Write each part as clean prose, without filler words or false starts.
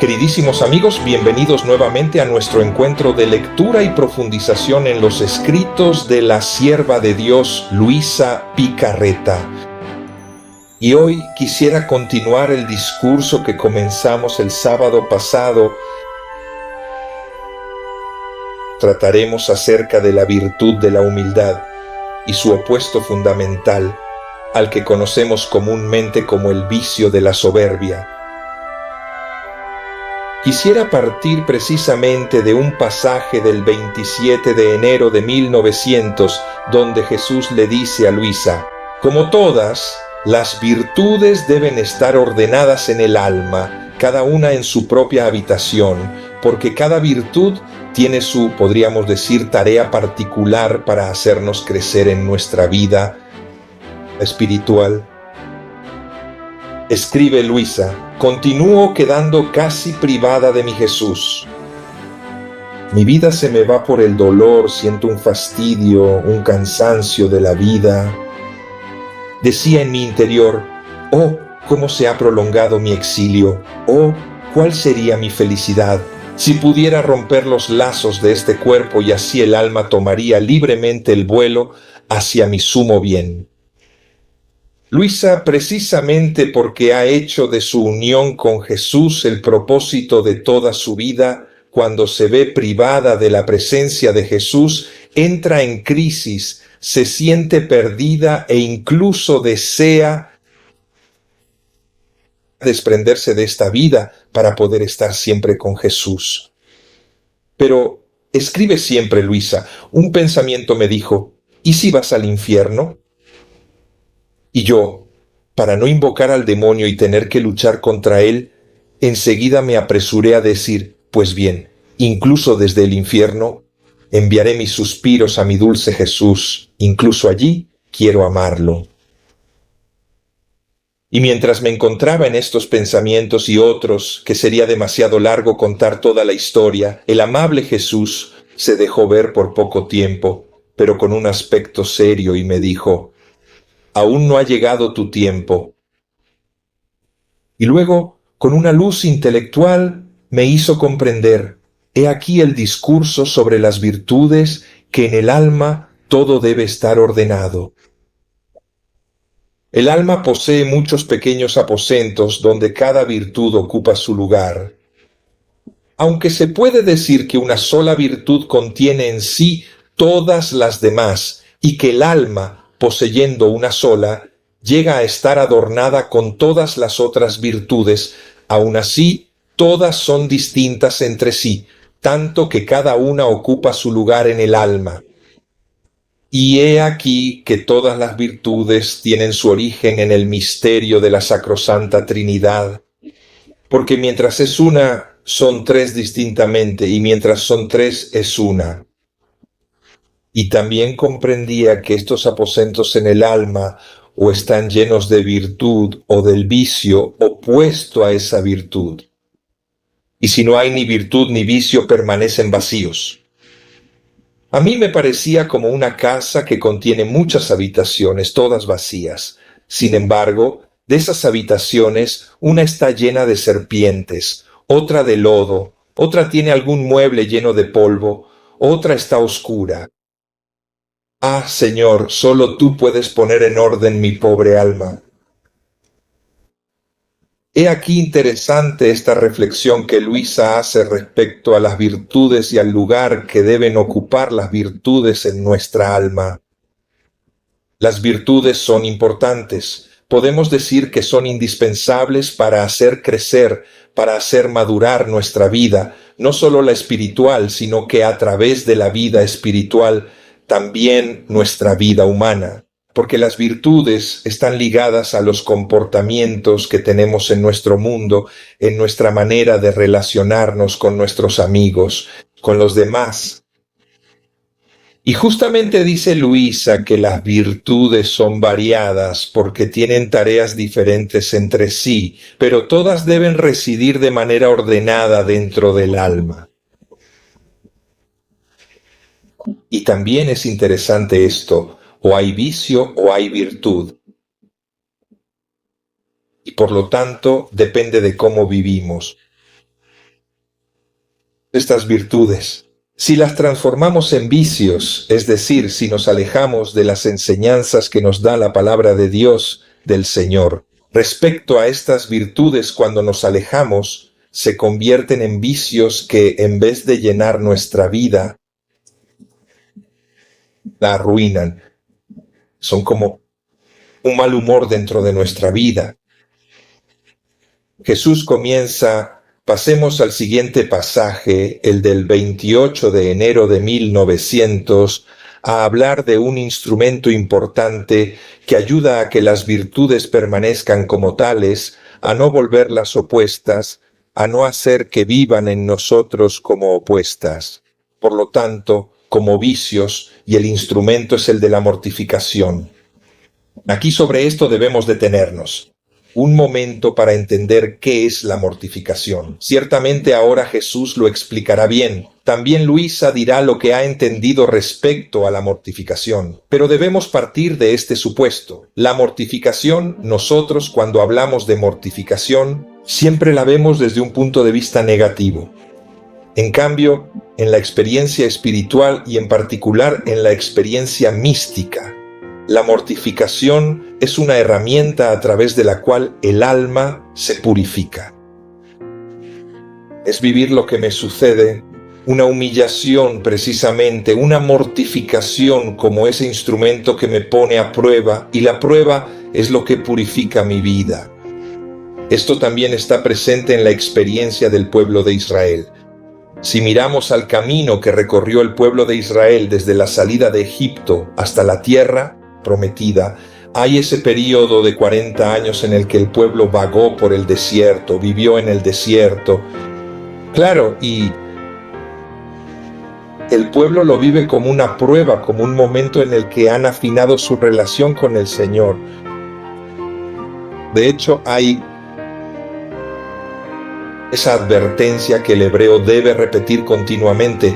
Queridísimos amigos, bienvenidos nuevamente a nuestro encuentro de lectura y profundización en los escritos de la sierva de Dios, Luisa Picarreta. Y hoy quisiera continuar el discurso que comenzamos el sábado pasado. Trataremos acerca de la virtud de la humildad y su opuesto fundamental, al que conocemos comúnmente como el vicio de la soberbia. Quisiera partir precisamente de un pasaje del 27 de enero de 1900, donde Jesús le dice a Luisa: como todas, las virtudes deben estar ordenadas en el alma, cada una en su propia habitación, porque cada virtud tiene su, podríamos decir, tarea particular para hacernos crecer en nuestra vida espiritual. Escribe Luisa: continúo quedando casi privada de mi Jesús. Mi vida se me va por el dolor, siento un fastidio, un cansancio de la vida. Decía en mi interior: oh, cómo se ha prolongado mi exilio, oh, cuál sería mi felicidad si pudiera romper los lazos de este cuerpo y así el alma tomaría libremente el vuelo hacia mi sumo bien. Luisa, precisamente porque ha hecho de su unión con Jesús el propósito de toda su vida, cuando se ve privada de la presencia de Jesús, entra en crisis, se siente perdida e incluso desea desprenderse de esta vida para poder estar siempre con Jesús. Pero escribe siempre, Luisa, un pensamiento me dijo: ¿y si vas al infierno? Y yo, para no invocar al demonio y tener que luchar contra él, enseguida me apresuré a decir: pues bien, incluso desde el infierno, enviaré mis suspiros a mi dulce Jesús, incluso allí quiero amarlo. Y mientras me encontraba en estos pensamientos y otros, que sería demasiado largo contar toda la historia, el amable Jesús se dejó ver por poco tiempo, pero con un aspecto serio, y me dijo: aún no ha llegado tu tiempo. Y luego, con una luz intelectual, me hizo comprender: he aquí el discurso sobre las virtudes, que en el alma todo debe estar ordenado. El alma posee muchos pequeños aposentos donde cada virtud ocupa su lugar. Aunque se puede decir que una sola virtud contiene en sí todas las demás, y que el alma, poseyendo una sola, llega a estar adornada con todas las otras virtudes, aun así todas son distintas entre sí, tanto que cada una ocupa su lugar en el alma. Y he aquí que todas las virtudes tienen su origen en el misterio de la Sacrosanta Trinidad, porque mientras es una, son tres distintamente, y mientras son tres, es una. Y también comprendía que estos aposentos en el alma o están llenos de virtud o del vicio opuesto a esa virtud. Y si no hay ni virtud ni vicio, permanecen vacíos. A mí me parecía como una casa que contiene muchas habitaciones, todas vacías. Sin embargo, de esas habitaciones, una está llena de serpientes, otra de lodo, otra tiene algún mueble lleno de polvo, otra está oscura. Ah, Señor, solo tú puedes poner en orden mi pobre alma. He aquí interesante esta reflexión que Luisa hace respecto a las virtudes y al lugar que deben ocupar las virtudes en nuestra alma. Las virtudes son importantes. Podemos decir que son indispensables para hacer crecer, para hacer madurar nuestra vida, no solo la espiritual, sino que a través de la vida espiritual también nuestra vida humana, porque las virtudes están ligadas a los comportamientos que tenemos en nuestro mundo, en nuestra manera de relacionarnos con nuestros amigos, con los demás. Y justamente dice Luisa que las virtudes son variadas porque tienen tareas diferentes entre sí, pero todas deben residir de manera ordenada dentro del alma. Y también es interesante esto: o hay vicio o hay virtud. Y por lo tanto depende de cómo vivimos. estas virtudes. Si las transformamos en vicios, es decir, si nos alejamos de las enseñanzas que nos da la palabra de Dios, del Señor, respecto a estas virtudes, cuando nos alejamos, se convierten en vicios que, en vez de llenar nuestra vida, la arruinan. Son como un mal humor dentro de nuestra vida. Jesús comienza, pasemos al siguiente pasaje, el del 28 de enero de 1900, a hablar de un instrumento importante que ayuda a que las virtudes permanezcan como tales, a no volverlas opuestas, a no hacer que vivan en nosotros como opuestas. Por lo tanto, como vicios, y el instrumento es el de la mortificación. Aquí sobre esto debemos detenernos. Un momento para entender qué es la mortificación. Ciertamente ahora Jesús lo explicará bien. También Luisa dirá lo que ha entendido respecto a la mortificación. Pero debemos partir de este supuesto. La mortificación, nosotros cuando hablamos de mortificación, siempre la vemos desde un punto de vista negativo. En cambio, en la experiencia espiritual y en particular en la experiencia mística, la mortificación es una herramienta a través de la cual el alma se purifica. Es vivir lo que me sucede, una humillación precisamente, una mortificación como ese instrumento que me pone a prueba, y la prueba es lo que purifica mi vida. Esto también está presente en la experiencia del pueblo de Israel. Si miramos al camino que recorrió el pueblo de Israel desde la salida de Egipto hasta la tierra prometida, hay ese periodo de 40 años en el que el pueblo vagó por el desierto, vivió en el desierto. Claro, y el pueblo lo vive como una prueba, como un momento en el que han afinado su relación con el Señor. De hecho, hay esa advertencia que el hebreo debe repetir continuamente.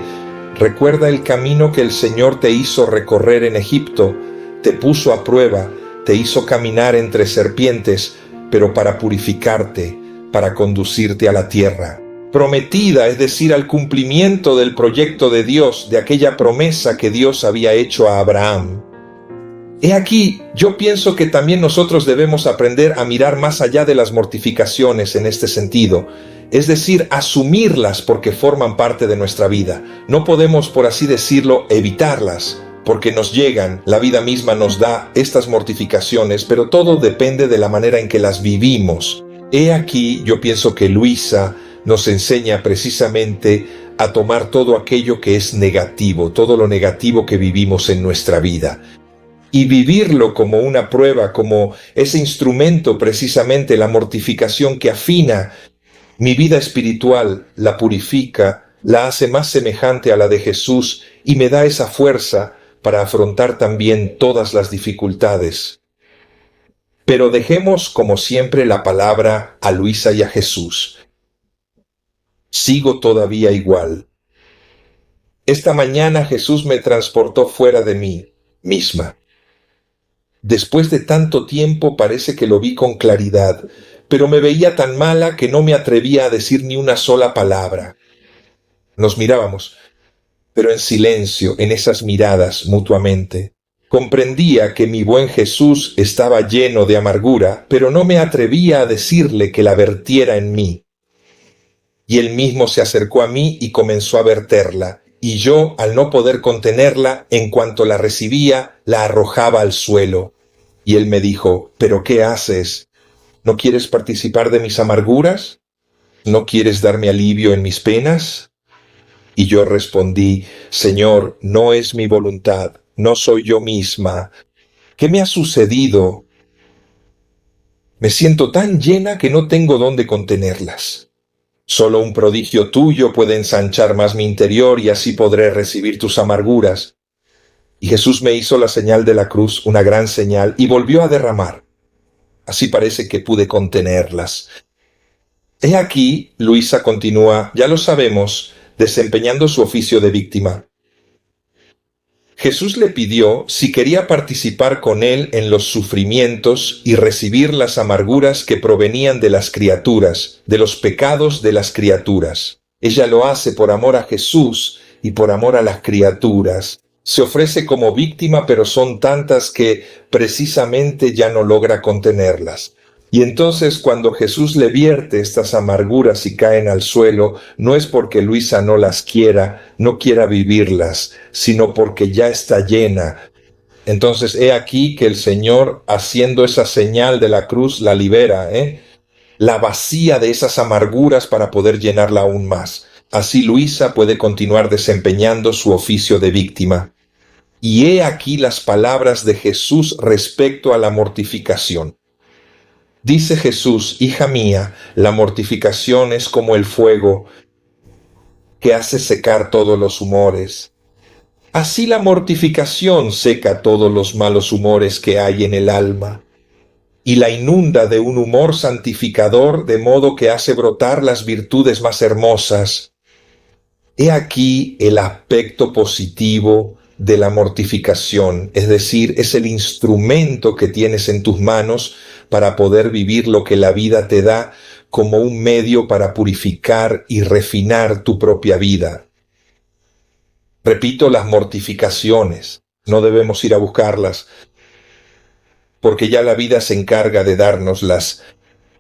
Recuerda el camino que el Señor te hizo recorrer en Egipto, te puso a prueba, te hizo caminar entre serpientes, pero para purificarte, para conducirte a la tierra prometida, es decir, al cumplimiento del proyecto de Dios, de aquella promesa que Dios había hecho a Abraham. He aquí, yo pienso que también nosotros debemos aprender a mirar más allá de las mortificaciones en este sentido, es decir, asumirlas porque forman parte de nuestra vida. No podemos, por así decirlo, evitarlas, porque nos llegan, la vida misma nos da estas mortificaciones, pero todo depende de la manera en que las vivimos. He aquí, yo pienso que Luisa nos enseña precisamente a tomar todo aquello que es negativo, todo lo negativo que vivimos en nuestra vida, y vivirlo como una prueba, como ese instrumento precisamente, la mortificación que afina mi vida espiritual, la purifica, la hace más semejante a la de Jesús y me da esa fuerza para afrontar también todas las dificultades. Pero dejemos, como siempre, la palabra a Luisa y a Jesús. Sigo todavía igual. Esta mañana Jesús me transportó fuera de mí misma. Después de tanto tiempo parece que lo vi con claridad, pero me veía tan mala que no me atrevía a decir ni una sola palabra. Nos mirábamos, pero en silencio, en esas miradas mutuamente. Comprendía que mi buen Jesús estaba lleno de amargura, pero no me atrevía a decirle que la vertiera en mí. Y él mismo se acercó a mí y comenzó a verterla, y yo, al no poder contenerla, en cuanto la recibía, la arrojaba al suelo. Y él me dijo, ¿pero qué haces? ¿No quieres participar de mis amarguras? ¿No quieres darme alivio en mis penas? Y yo respondí, Señor, no es mi voluntad, no soy yo misma. ¿Qué me ha sucedido? Me siento tan llena que no tengo dónde contenerlas. Solo un prodigio tuyo puede ensanchar más mi interior y así podré recibir tus amarguras. Y Jesús me hizo la señal de la cruz, una gran señal, y volvió a derramar. Así parece que pude contenerlas. He aquí, Luisa continúa, ya lo sabemos, desempeñando su oficio de víctima. Jesús le pidió si quería participar con él en los sufrimientos y recibir las amarguras que provenían de las criaturas, de los pecados de las criaturas. Ella lo hace por amor a Jesús y por amor a las criaturas. Se ofrece como víctima, pero son tantas que precisamente ya no logra contenerlas. Y entonces cuando Jesús le vierte estas amarguras y caen al suelo, no es porque Luisa no las quiera, no quiera vivirlas, sino porque ya está llena. Entonces he aquí que el Señor, haciendo esa señal de la cruz, la libera, la vacía de esas amarguras para poder llenarla aún más. Así Luisa puede continuar desempeñando su oficio de víctima. Y he aquí las palabras de Jesús respecto a la mortificación. Dice Jesús: hija mía, la mortificación es como el fuego que hace secar todos los humores. Así la mortificación seca todos los malos humores que hay en el alma y la inunda de un humor santificador, de modo que hace brotar las virtudes más hermosas. He aquí el aspecto positivo de la mortificación, es decir, es el instrumento que tienes en tus manos para poder vivir lo que la vida te da como un medio para purificar y refinar tu propia vida. Repito, las mortificaciones, no debemos ir a buscarlas, porque ya la vida se encarga de dárnoslas,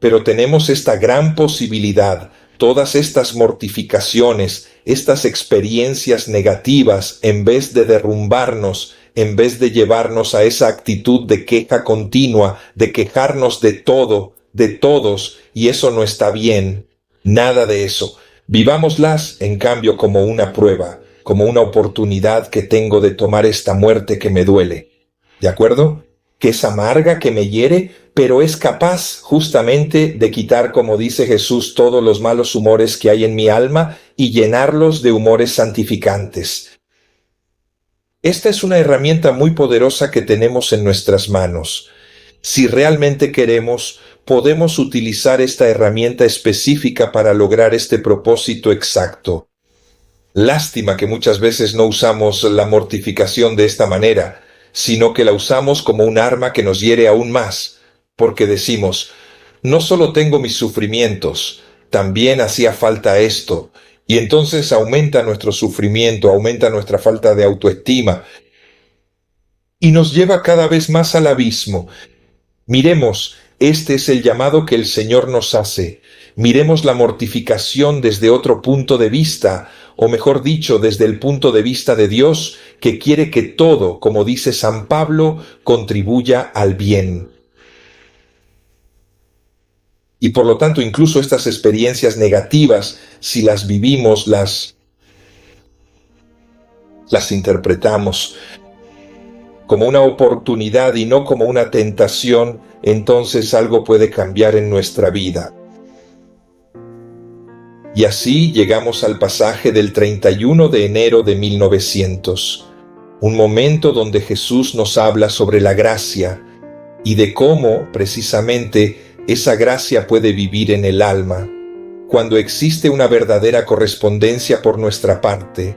pero tenemos esta gran posibilidad. Todas estas mortificaciones, estas experiencias negativas, en vez de derrumbarnos, en vez de llevarnos a esa actitud de queja continua, de quejarnos de todo, de todos, y eso no está bien, nada de eso. Vivámoslas, en cambio, como una prueba, como una oportunidad que tengo de tomar esta muerte que me duele. ¿De acuerdo? Que es amarga, que me hiere, pero es capaz justamente de quitar, como dice Jesús, todos los malos humores que hay en mi alma y llenarlos de humores santificantes. Esta es una herramienta muy poderosa que tenemos en nuestras manos. Si realmente queremos, podemos utilizar esta herramienta específica para lograr este propósito exacto. Lástima que muchas veces no usamos la mortificación de esta manera, sino que la usamos como un arma que nos hiere aún más, porque decimos: no solo tengo mis sufrimientos, también hacía falta esto, y entonces aumenta nuestro sufrimiento, aumenta nuestra falta de autoestima, y nos lleva cada vez más al abismo. Miremos, este es el llamado que el Señor nos hace. Miremos la mortificación desde otro punto de vista, o mejor dicho, desde el punto de vista de Dios, que quiere que todo, como dice San Pablo, contribuya al bien. Y por lo tanto, incluso estas experiencias negativas, si las vivimos, las interpretamos como una oportunidad y no como una tentación, entonces algo puede cambiar en nuestra vida. Y así llegamos al pasaje del 31 de enero de 1900, un momento donde Jesús nos habla sobre la gracia y de cómo, precisamente, esa gracia puede vivir en el alma, cuando existe una verdadera correspondencia por nuestra parte.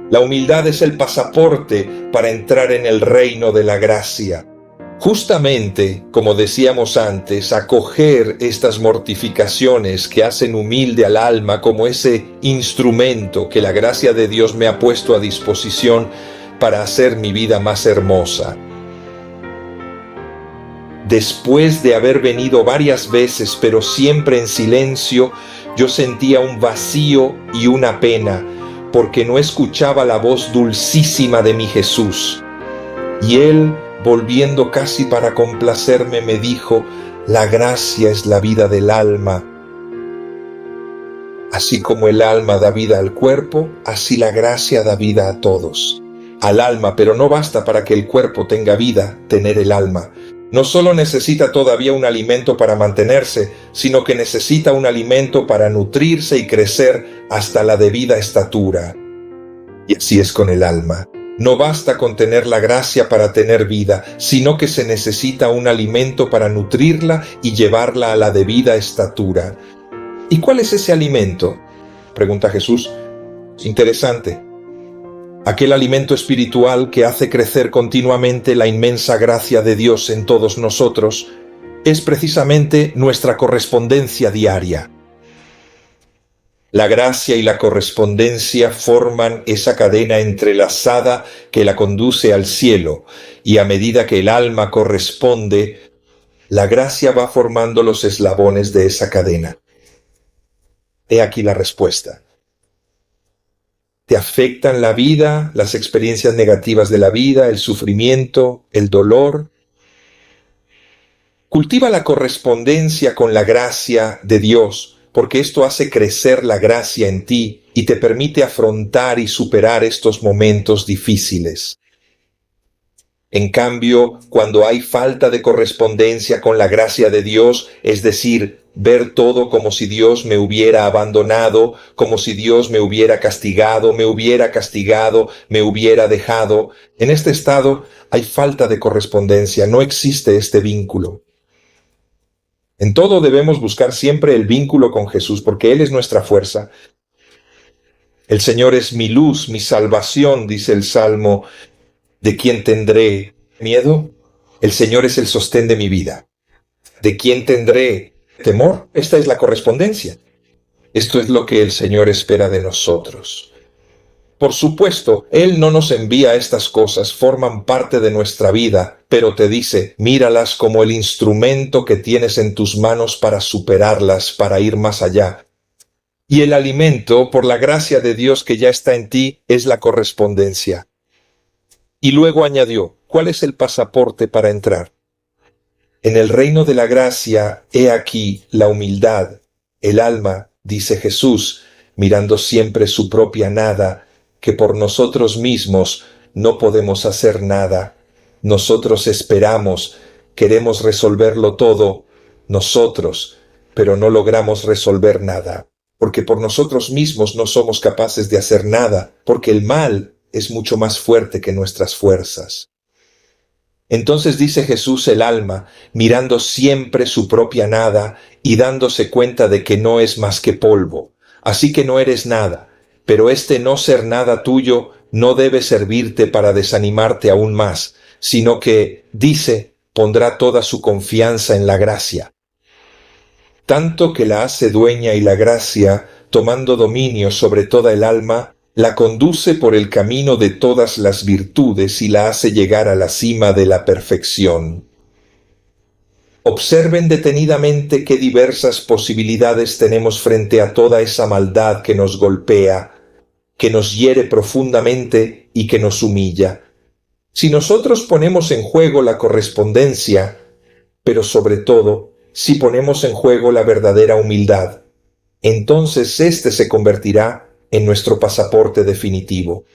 La humildad es el pasaporte para entrar en el reino de la gracia. Justamente, como decíamos antes, acoger estas mortificaciones que hacen humilde al alma como ese instrumento que la gracia de Dios me ha puesto a disposición para hacer mi vida más hermosa. Después de haber venido varias veces, pero siempre en silencio, yo sentía un vacío y una pena, porque no escuchaba la voz dulcísima de mi Jesús. Y Él, volviendo casi para complacerme, me dijo: la gracia es la vida del alma. Así como el alma da vida al cuerpo, así la gracia da vida a todos. Al alma, pero no basta para que el cuerpo tenga vida, tener el alma. No solo necesita todavía un alimento para mantenerse, sino que necesita un alimento para nutrirse y crecer hasta la debida estatura. Y así es con el alma. No basta con tener la gracia para tener vida, sino que se necesita un alimento para nutrirla y llevarla a la debida estatura. ¿Y cuál es ese alimento?, pregunta Jesús. Interesante. Aquel alimento espiritual que hace crecer continuamente la inmensa gracia de Dios en todos nosotros es precisamente nuestra correspondencia diaria. La gracia y la correspondencia forman esa cadena entrelazada que la conduce al cielo, y a medida que el alma corresponde, la gracia va formando los eslabones de esa cadena. He aquí la respuesta. ¿Te afectan la vida, las experiencias negativas de la vida, el sufrimiento, el dolor? Cultiva la correspondencia con la gracia de Dios, porque esto hace crecer la gracia en ti y te permite afrontar y superar estos momentos difíciles. En cambio, cuando hay falta de correspondencia con la gracia de Dios, es decir, ver todo como si Dios me hubiera abandonado, como si Dios me hubiera castigado, me hubiera dejado, en este estado hay falta de correspondencia, no existe este vínculo. En todo debemos buscar siempre el vínculo con Jesús, porque Él es nuestra fuerza. El Señor es mi luz, mi salvación, dice el Salmo. ¿De quién tendré miedo? El Señor es el sostén de mi vida. ¿De quién tendré temor? Esta es la correspondencia. Esto es lo que el Señor espera de nosotros. Por supuesto, Él no nos envía estas cosas, forman parte de nuestra vida, pero te dice, míralas como el instrumento que tienes en tus manos para superarlas, para ir más allá. Y el alimento, por la gracia de Dios que ya está en ti, es la correspondencia. Y luego añadió, ¿cuál es el pasaporte para entrar? En el reino de la gracia, he aquí la humildad, el alma, dice Jesús, mirando siempre su propia nada, que por nosotros mismos no podemos hacer nada. Nosotros esperamos, queremos resolverlo todo, nosotros, pero no logramos resolver nada, porque por nosotros mismos no somos capaces de hacer nada, porque el mal es mucho más fuerte que nuestras fuerzas. Entonces dice Jesús, el alma, mirando siempre su propia nada y dándose cuenta de que no es más que polvo. Así que no eres nada, pero este no ser nada tuyo no debe servirte para desanimarte aún más, sino que, dice, pondrá toda su confianza en la gracia. Tanto que la hace dueña y la gracia, tomando dominio sobre toda el alma, la conduce por el camino de todas las virtudes y la hace llegar a la cima de la perfección. Observen detenidamente qué diversas posibilidades tenemos frente a toda esa maldad que nos golpea, que nos hiere profundamente y que nos humilla. Si nosotros ponemos en juego la correspondencia, pero sobre todo, si ponemos en juego la verdadera humildad, entonces éste se convertirá en nuestro pasaporte definitivo.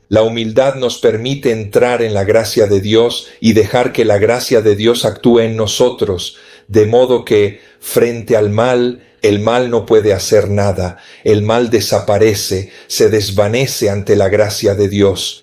La humildad nos permite entrar en la gracia de Dios y dejar que la gracia de Dios actúe en nosotros, de modo que, frente al mal, el mal no puede hacer nada, el mal desaparece, se desvanece ante la gracia de Dios.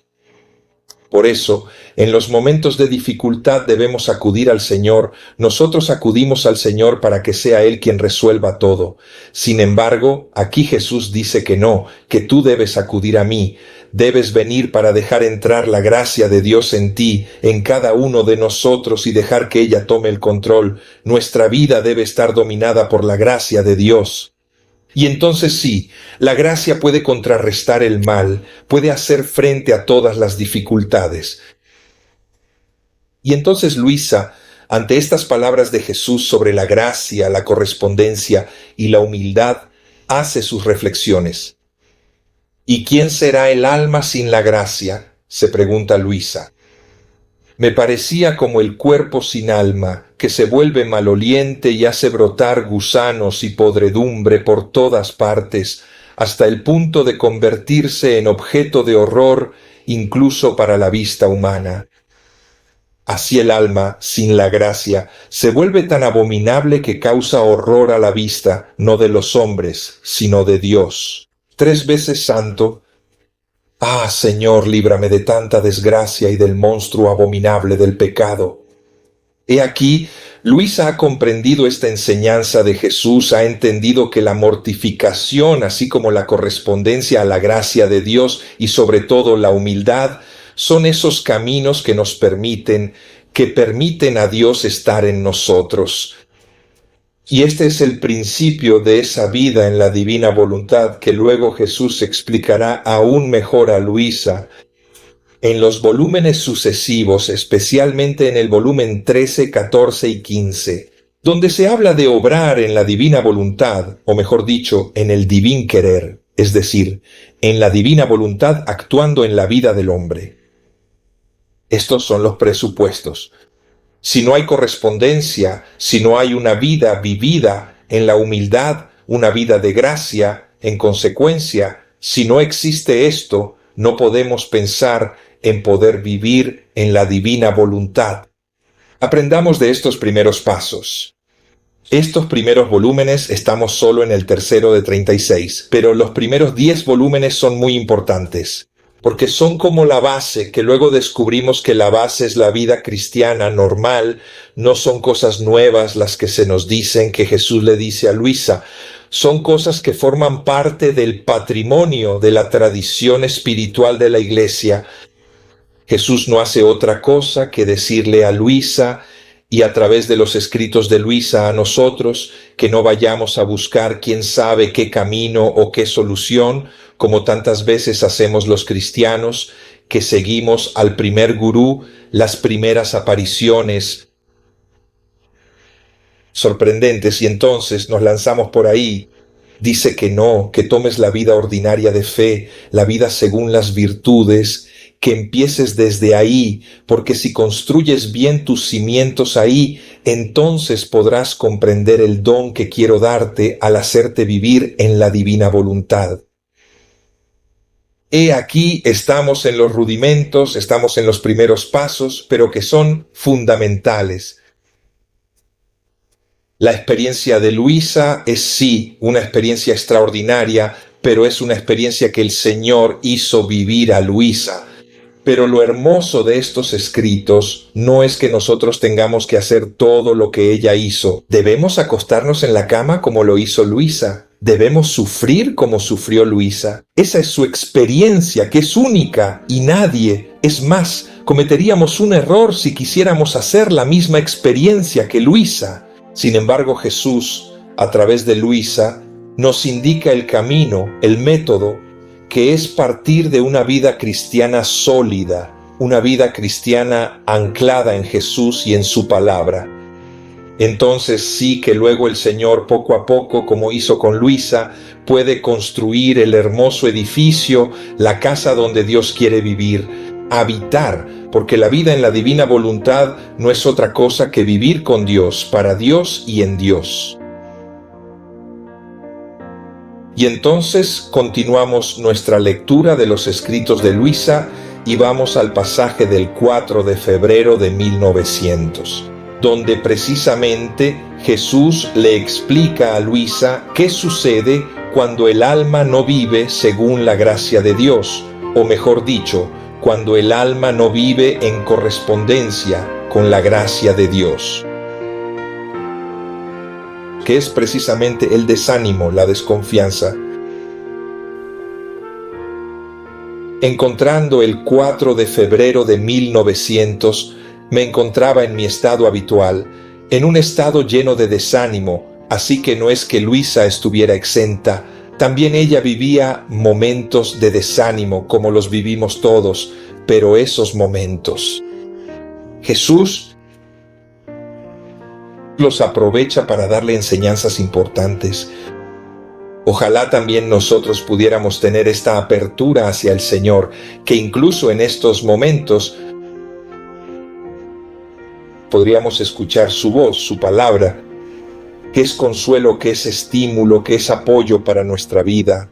Por eso, en los momentos de dificultad debemos acudir al Señor. Nosotros acudimos al Señor para que sea Él quien resuelva todo. Sin embargo, aquí Jesús dice que no, que tú debes acudir a mí. Debes venir para dejar entrar la gracia de Dios en ti, en cada uno de nosotros y dejar que ella tome el control. Nuestra vida debe estar dominada por la gracia de Dios. Y entonces sí, la gracia puede contrarrestar el mal, puede hacer frente a todas las dificultades. Y entonces Luisa, ante estas palabras de Jesús sobre la gracia, la correspondencia y la humildad, hace sus reflexiones. ¿Y quién será el alma sin la gracia?, se pregunta Luisa. Me parecía como el cuerpo sin alma, que se vuelve maloliente y hace brotar gusanos y podredumbre por todas partes, hasta el punto de convertirse en objeto de horror incluso para la vista humana. Así el alma, sin la gracia, se vuelve tan abominable que causa horror a la vista, no de los hombres, sino de Dios. 3 veces santo. Ah, Señor, líbrame de tanta desgracia y del monstruo abominable del pecado. He aquí, Luisa ha comprendido esta enseñanza de Jesús, ha entendido que la mortificación, así como la correspondencia a la gracia de Dios y sobre todo la humildad, son esos caminos que permiten a Dios estar en nosotros. Y este es el principio de esa vida en la divina voluntad que luego Jesús explicará aún mejor a Luisa en los volúmenes sucesivos, especialmente en el volumen 13, 14 y 15, donde se habla de obrar en la divina voluntad, o mejor dicho, en el divin querer, es decir, en la divina voluntad actuando en la vida del hombre. Estos son los presupuestos. Si no hay correspondencia, si no hay una vida vivida en la humildad, una vida de gracia, en consecuencia, si no existe esto, no podemos pensar en poder vivir en la divina voluntad. Aprendamos de estos primeros pasos. Estos primeros volúmenes estamos solo en el tercero de 36, pero los primeros 10 volúmenes son muy importantes, porque son como la base, que luego descubrimos que la base es la vida cristiana normal, no son cosas nuevas las que se nos dicen, que Jesús le dice a Luisa, son cosas que forman parte del patrimonio de la tradición espiritual de la Iglesia. Jesús no hace otra cosa que decirle a Luisa y a través de los escritos de Luisa a nosotros que no vayamos a buscar quién sabe qué camino o qué solución, como tantas veces hacemos los cristianos, que seguimos al primer gurú, las primeras apariciones sorprendentes y entonces nos lanzamos por ahí. Dice que no, que tomes la vida ordinaria de fe, la vida según las virtudes, que empieces desde ahí, porque si construyes bien tus cimientos ahí, entonces podrás comprender el don que quiero darte al hacerte vivir en la divina voluntad. He aquí estamos en los rudimentos, estamos en los primeros pasos, pero que son fundamentales. La experiencia de Luisa es sí una experiencia extraordinaria, pero es una experiencia que el Señor hizo vivir a Luisa. Pero lo hermoso de estos escritos no es que nosotros tengamos que hacer todo lo que ella hizo. Debemos acostarnos en la cama como lo hizo Luisa. Debemos sufrir como sufrió Luisa. Esa es su experiencia, que es única y nadie. Es más, cometeríamos un error si quisiéramos hacer la misma experiencia que Luisa. Sin embargo, Jesús, a través de Luisa, nos indica el camino, el método, que es partir de una vida cristiana sólida, una vida cristiana anclada en Jesús y en su palabra. Entonces sí que luego el Señor poco a poco, como hizo con Luisa, puede construir el hermoso edificio, la casa donde Dios quiere vivir, habitar, porque la vida en la divina voluntad no es otra cosa que vivir con Dios, para Dios y en Dios. Y entonces continuamos nuestra lectura de los escritos de Luisa y vamos al pasaje del 4 de febrero de 1900, donde precisamente Jesús le explica a Luisa qué sucede cuando el alma no vive según la gracia de Dios, o mejor dicho, cuando el alma no vive en correspondencia con la gracia de Dios, que es precisamente el desánimo, la desconfianza. Encontrando el 4 de febrero de 1900, me encontraba en mi estado habitual, en un estado lleno de desánimo, así que no es que Luisa estuviera exenta, también ella vivía momentos de desánimo como los vivimos todos, pero esos momentos Jesús los aprovecha para darle enseñanzas importantes. Ojalá también nosotros pudiéramos tener esta apertura hacia el Señor, que incluso en estos momentos podríamos escuchar su voz, su palabra, que es consuelo, que es estímulo, que es apoyo para nuestra vida.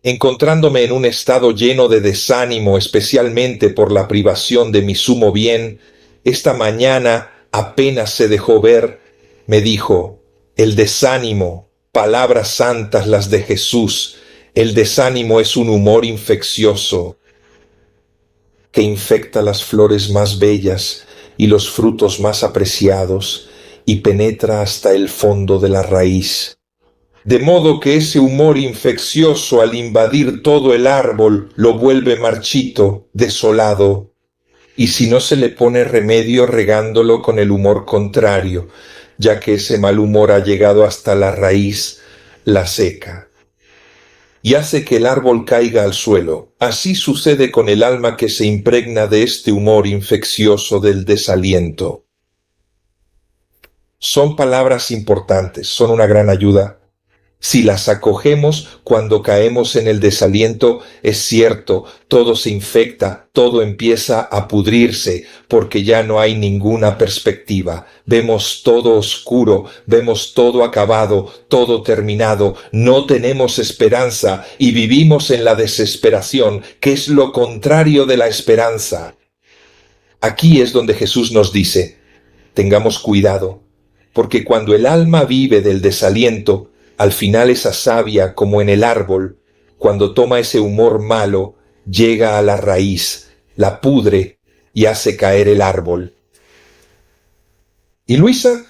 Encontrándome en un estado lleno de desánimo, especialmente por la privación de mi sumo bien, esta mañana apenas se dejó ver, me dijo, el desánimo, palabras santas las de Jesús, el desánimo es un humor infeccioso que infecta las flores más bellas y los frutos más apreciados y penetra hasta el fondo de la raíz. De modo que ese humor infeccioso al invadir todo el árbol lo vuelve marchito, desolado, y si no se le pone remedio regándolo con el humor contrario, ya que ese mal humor ha llegado hasta la raíz, la seca, y hace que el árbol caiga al suelo. Así sucede con el alma que se impregna de este humor infeccioso del desaliento. Son palabras importantes, son una gran ayuda. Si las acogemos cuando caemos en el desaliento, es cierto, todo se infecta, todo empieza a pudrirse, porque ya no hay ninguna perspectiva. Vemos todo oscuro, vemos todo acabado, todo terminado, no tenemos esperanza y vivimos en la desesperación, que es lo contrario de la esperanza. Aquí es donde Jesús nos dice, tengamos cuidado, porque cuando el alma vive del desaliento, al final esa savia, como en el árbol, cuando toma ese humor malo, llega a la raíz, la pudre y hace caer el árbol. Y Luisa,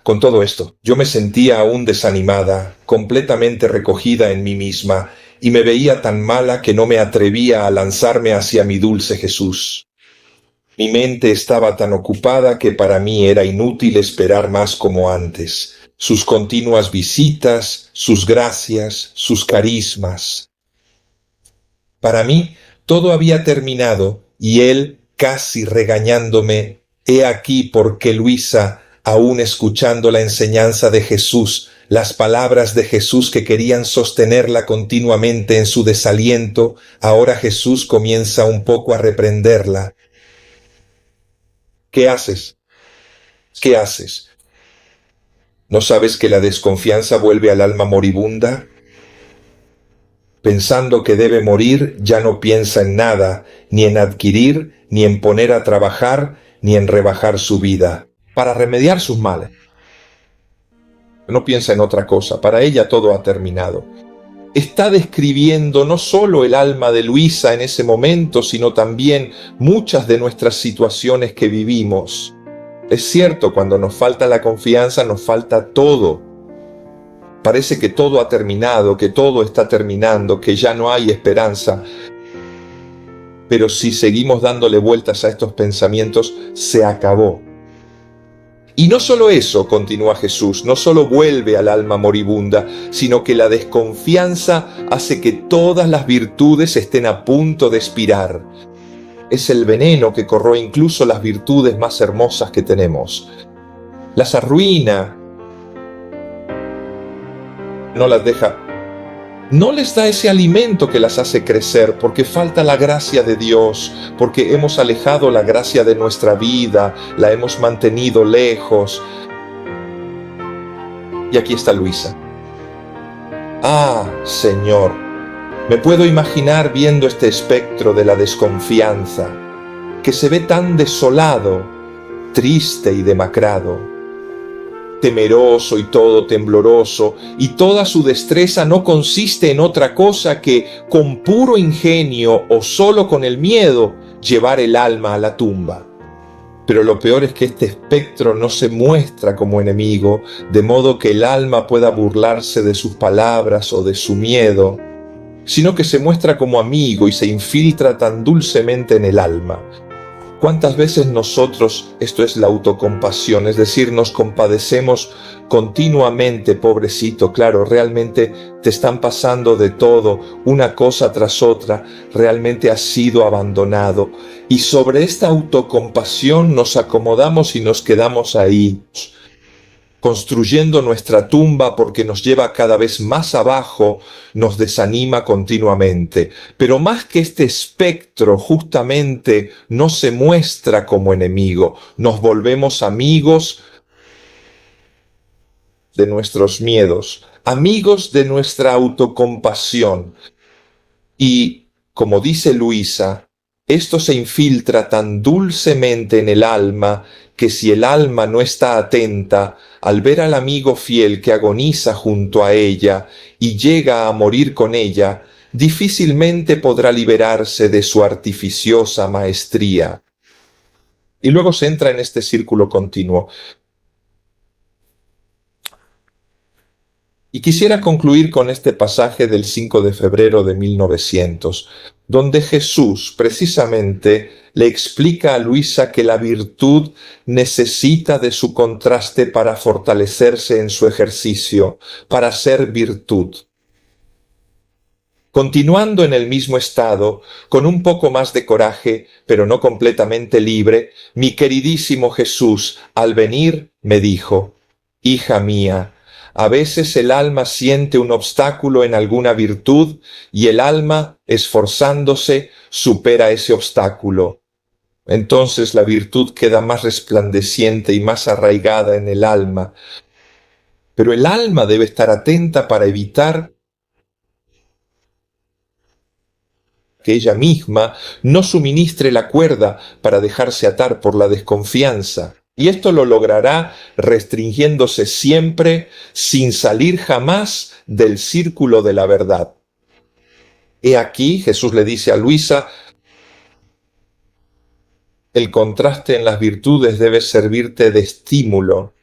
con todo esto, yo me sentía aún desanimada, completamente recogida en mí misma, y me veía tan mala que no me atrevía a lanzarme hacia mi dulce Jesús. Mi mente estaba tan ocupada que para mí era inútil esperar más como antes. Sus continuas visitas, sus gracias, sus carismas. Para mí todo había terminado y él, casi regañándome, he aquí por qué Luisa, aún escuchando la enseñanza de Jesús, las palabras de Jesús que querían sostenerla continuamente en su desaliento, ahora Jesús comienza un poco a reprenderla. ¿Qué haces? ¿Qué haces? ¿No sabes que la desconfianza vuelve al alma moribunda? Pensando que debe morir, ya no piensa en nada, ni en adquirir, ni en poner a trabajar, ni en rebajar su vida, para remediar sus males. No piensa en otra cosa, para ella todo ha terminado. Está describiendo no solo el alma de Luisa en ese momento, sino también muchas de nuestras situaciones que vivimos. Es cierto, cuando nos falta la confianza, nos falta todo. Parece que todo ha terminado, que todo está terminando, que ya no hay esperanza. Pero si seguimos dándole vueltas a estos pensamientos, se acabó. Y no solo eso, continúa Jesús, no solo vuelve al alma moribunda, sino que la desconfianza hace que todas las virtudes estén a punto de expirar. Es el veneno que corroe incluso las virtudes más hermosas que tenemos. Las arruina, no las deja, no les da ese alimento que las hace crecer, porque falta la gracia de Dios, porque hemos alejado la gracia de nuestra vida, la hemos mantenido lejos. Y aquí está Luisa. Ah, Señor, me puedo imaginar viendo este espectro de la desconfianza, que se ve tan desolado, triste y demacrado, temeroso y todo tembloroso, y toda su destreza no consiste en otra cosa que, con puro ingenio o solo con el miedo, llevar el alma a la tumba. Pero lo peor es que este espectro no se muestra como enemigo, de modo que el alma pueda burlarse de sus palabras o de su miedo, sino que se muestra como amigo y se infiltra tan dulcemente en el alma. ¿Cuántas veces nosotros, esto es la autocompasión, es decir, nos compadecemos continuamente, pobrecito, claro, realmente te están pasando de todo, una cosa tras otra, realmente has sido abandonado. Y sobre esta autocompasión nos acomodamos y nos quedamos ahí, construyendo nuestra tumba porque nos lleva cada vez más abajo, nos desanima continuamente. Pero más que este espectro justamente no se muestra como enemigo, nos volvemos amigos de nuestros miedos, amigos de nuestra autocompasión. Y, como dice Luisa, esto se infiltra tan dulcemente en el alma que si el alma no está atenta, al ver al amigo fiel que agoniza junto a ella y llega a morir con ella, difícilmente podrá liberarse de su artificiosa maestría. Y luego se entra en este círculo continuo. Y quisiera concluir con este pasaje del 5 de febrero de 1900, donde Jesús precisamente le explica a Luisa que la virtud necesita de su contraste para fortalecerse en su ejercicio, para ser virtud. Continuando en el mismo estado, con un poco más de coraje, pero no completamente libre, mi queridísimo Jesús, al venir, me dijo: «Hija mía, a veces el alma siente un obstáculo en alguna virtud y el alma, esforzándose, supera ese obstáculo. Entonces la virtud queda más resplandeciente y más arraigada en el alma. Pero el alma debe estar atenta para evitar que ella misma no suministre la cuerda para dejarse atar por la desconfianza. Y esto lo logrará restringiéndose siempre, sin salir jamás del círculo de la verdad». He aquí, Jesús le dice a Luisa, el contraste en las virtudes debe servirte de estímulo.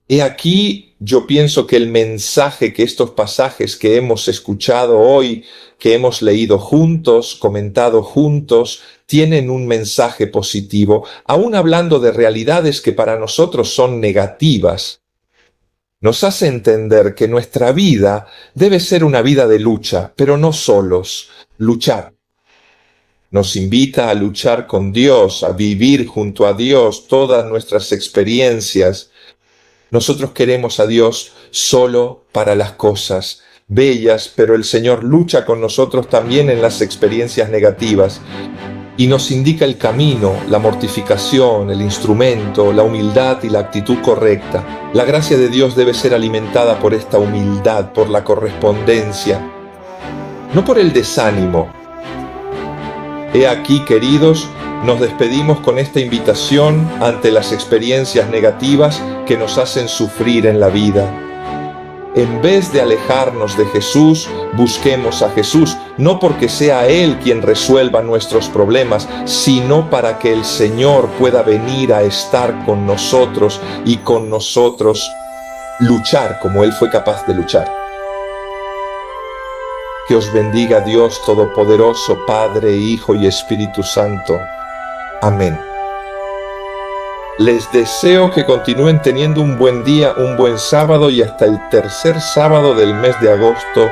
He aquí, yo pienso que el mensaje que estos pasajes que hemos escuchado hoy, que hemos leído juntos, comentado juntos, tienen un mensaje positivo, aún hablando de realidades que para nosotros son negativas. Nos hace entender que nuestra vida debe ser una vida de lucha, pero no solos, luchar. Nos invita a luchar con Dios, a vivir junto a Dios todas nuestras experiencias. Nosotros queremos a Dios solo para las cosas bellas, pero el Señor lucha con nosotros también en las experiencias negativas y nos indica el camino, la mortificación, el instrumento, la humildad y la actitud correcta. La gracia de Dios debe ser alimentada por esta humildad, por la correspondencia, no por el desánimo. He aquí, queridos, nos despedimos con esta invitación ante las experiencias negativas que nos hacen sufrir en la vida. En vez de alejarnos de Jesús, busquemos a Jesús, no porque sea Él quien resuelva nuestros problemas, sino para que el Señor pueda venir a estar con nosotros y con nosotros luchar como Él fue capaz de luchar. Que os bendiga Dios Todopoderoso, Padre, Hijo y Espíritu Santo. Amén. Les deseo que continúen teniendo un buen día, un buen sábado y hasta el tercer sábado del mes de agosto